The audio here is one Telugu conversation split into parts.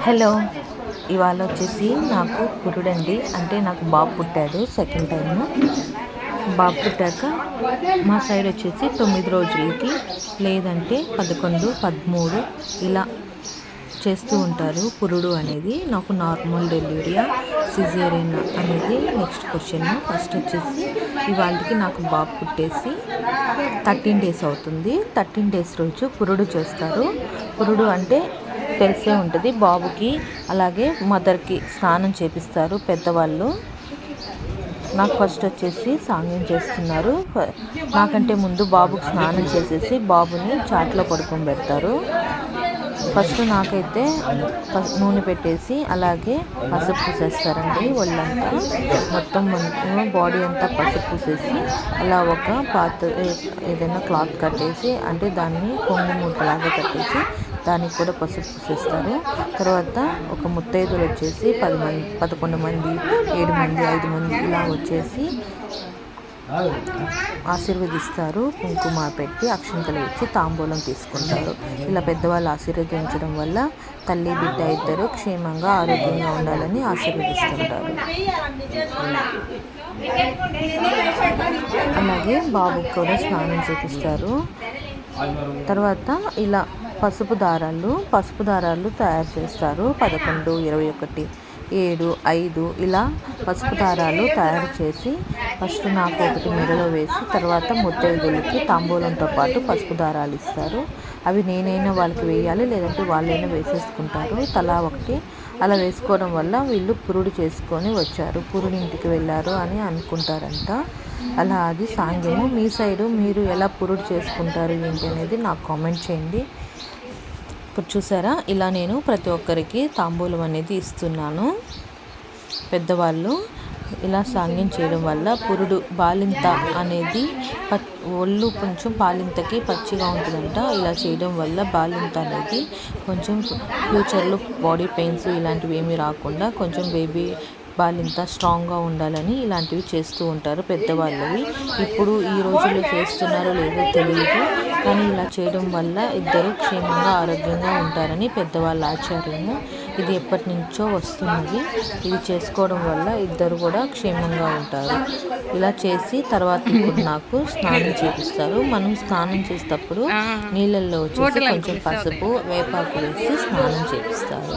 హలో, ఇవాళ వచ్చేసి నాకు పురుడండి. అంటే నాకు బాబు పుట్టాడు. సెకండ్ టైం బాబు పుట్టాక మా సైడ్ వచ్చేసి 9 రోజులకి లేదంటే 11, 13 ఇలా చేస్తూ ఉంటారు పురుడు అనేది. నాకు నార్మల్ డెలివరీయా సిజేరియన్ అనేది నెక్స్ట్ క్వశ్చన్. ఫస్ట్ వచ్చేసి ఇవాళకి నాకు బాబు పుట్టేసి 13 డేస్ అవుతుంది. 13 డేస్ రోజు పురుడు చేస్తారు. పురుడు అంటే తెలిసే ఉంటుంది, బాబుకి అలాగే మదర్కి స్నానం చేపిస్తారు పెద్దవాళ్ళు. నాకు ఫస్ట్ వచ్చేసి సాంగ్యం చేస్తున్నారు. నాకంటే ముందు బాబుకి స్నానం చేసేసి బాబుని చాట్లో పడుకొని పెడతారు. ఫస్ట్ నాకైతే నూనె పెట్టేసి అలాగే పసుపు పూసేస్తారండి. ఒళ్ళంతా మొత్తం బాడీ అంతా పసుపు పూసేసి అలా ఒక ఏదైనా క్లాత్ కట్టేసి, అంటే దాన్ని కొంగు మూటలాగా కట్టేసి దానికి కూడా పసుపు పూసేస్తారు. తర్వాత ఒక ముత్తైదులు వచ్చేసి 10 మంది, 11 మంది, 7 మంది, 5 మంది ఇలా వచ్చేసి ఆశీర్వదిస్తారు. కుంకుమ పెట్టి అక్షంతలు ఇచ్చి తాంబూలం తీసుకుంటారు. ఇలా పెద్దవాళ్ళు ఆశీర్వదించడం వల్ల తల్లి బిడ్డ ఇద్దరు క్షేమంగా ఆరోగ్యంగా ఉండాలని ఆశీర్వదిస్తుంటారు. అలాగే బాబుకి కూడా స్నానం చేపిస్తారు. తర్వాత ఇలా పసుపు దారాలు తయారు చేస్తారు. 11, 21, 7, 5 ఇలా పసుపు దారాలు తయారు చేసి ఫస్ట్ నాకు ఒకటి మెడలో వేసి తర్వాత ముత్తైదులకి తాంబూలంతో పాటు పసుపు దారాలు ఇస్తారు. అవి నేనైనా వాళ్ళకి వేయాలి, లేదంటే వాళ్ళైనా వేసేసుకుంటారు. తలా ఒకటి అలా వేసుకోవడం వల్ల వీళ్ళు పురుడు చేసుకొని వచ్చారు, పురుడు ఇంటికి వెళ్ళారు అని అనుకుంటారంట. అలా అది సాంగ్యము. మీ సైడు మీరు ఎలా పురుడు చేసుకుంటారు ఏంటి అనేది నాకు కామెంట్ చేయండి. ఇప్పుడు చూసారా, ఇలా నేను ప్రతి ఒక్కరికి తాంబూలం అనేది ఇస్తున్నాను. పెద్దవాళ్ళు ఇలా సాంగ్యం చేయడం వల్ల పురుడు బాలింత అనేది ఒళ్ళు కొంచెం పాలింతకి పచ్చిగా ఉంటుందంట. ఇలా చేయడం వల్ల బాలింత అనేది కొంచెం ఫ్యూచర్లో బాడీ పెయిన్స్ ఇలాంటివి ఏమీ రాకుండా కొంచెం బేబీ బాలింత స్ట్రాంగ్గా ఉండాలని ఇలాంటివి చేస్తూ ఉంటారు పెద్దవాళ్ళవి. ఇప్పుడు ఈ రోజుల్లో చేస్తున్నారో లేదో తెలియదు, కానీ ఇలా చేయడం వల్ల ఇద్దరు క్షేమంగా ఆరోగ్యంగా ఉంటారని పెద్దవాళ్ళ ఆచార్యము. ఇది ఎప్పటి నుంచో వస్తున్నది. ఇది చేసుకోవడం వల్ల ఇద్దరు కూడా క్షేమంగా ఉంటారు. ఇలా చేసి తర్వాత ఇప్పుడు నాకు స్నానం చేపిస్తారు. మనం స్నానం చేసేటప్పుడు నీళ్ళల్లో వచ్చేసి కొంచెం పసుపు వేపాకు వేసి స్నానం చేపిస్తారు.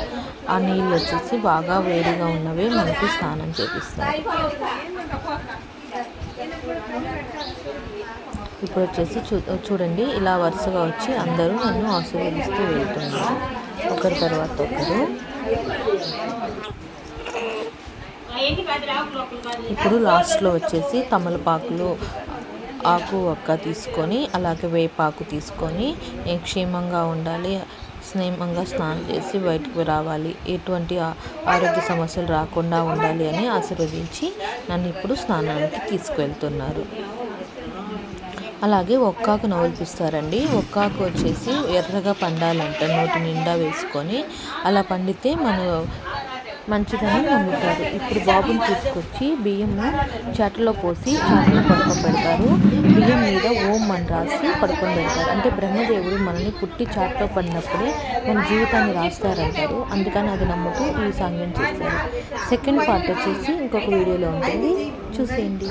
ఆ నీళ్ళు వచ్చేసి బాగా వేడిగా ఉన్నవే మనకి స్నానం చేపిస్తారు. ఇప్పుడు వచ్చేసి చూడండి, ఇలా వరుసగా వచ్చి అందరూ నన్ను ఆశీర్వదిస్తూ వెళ్తున్నారు, ఒకరి తర్వాత ఒకరు. ఇప్పుడు లాస్ట్లో వచ్చేసి తమలపాకులు ఆకు ఒక్క తీసుకొని అలాగే వేపాకు తీసుకొని క్షేమంగా ఉండాలి, స్నేహంగా స్నానం చేసి బయటకు రావాలి, ఎటువంటి ఆరోగ్య సమస్యలు రాకుండా ఉండాలి అని ఆశీర్వదించి నన్ను ఇప్పుడు స్నానానికి తీసుకువెళ్తున్నారు. అలాగే ఒక్కాకు నవ్వులిపిస్తారండి. ఒక్కాకు వచ్చేసి ఎర్రగా పండాలంట, నోటి నిండా వేసుకొని అలా పండితే మంచిదని నమ్ముతారు. ఇప్పుడు బాబుని తీసుకొచ్చి బియ్యంను చాటలో పోసి చాటలో పడుకొని పెడతారు. బియ్యం మీద ఓం అని రాసి పడుకొని పెడతారు. అంటే బ్రహ్మదేవుడు మనల్ని పుట్టి చాటలో పడినప్పుడే మన జీవితాన్ని రాస్తారంటారు. అందుకని అది నమ్ముతూ ఈ సాంగ్యం చేస్తారు. సెకండ్ పార్ట్ వచ్చేసి ఇంకొక వీడియోలో ఉంటుంది, చూసేయండి.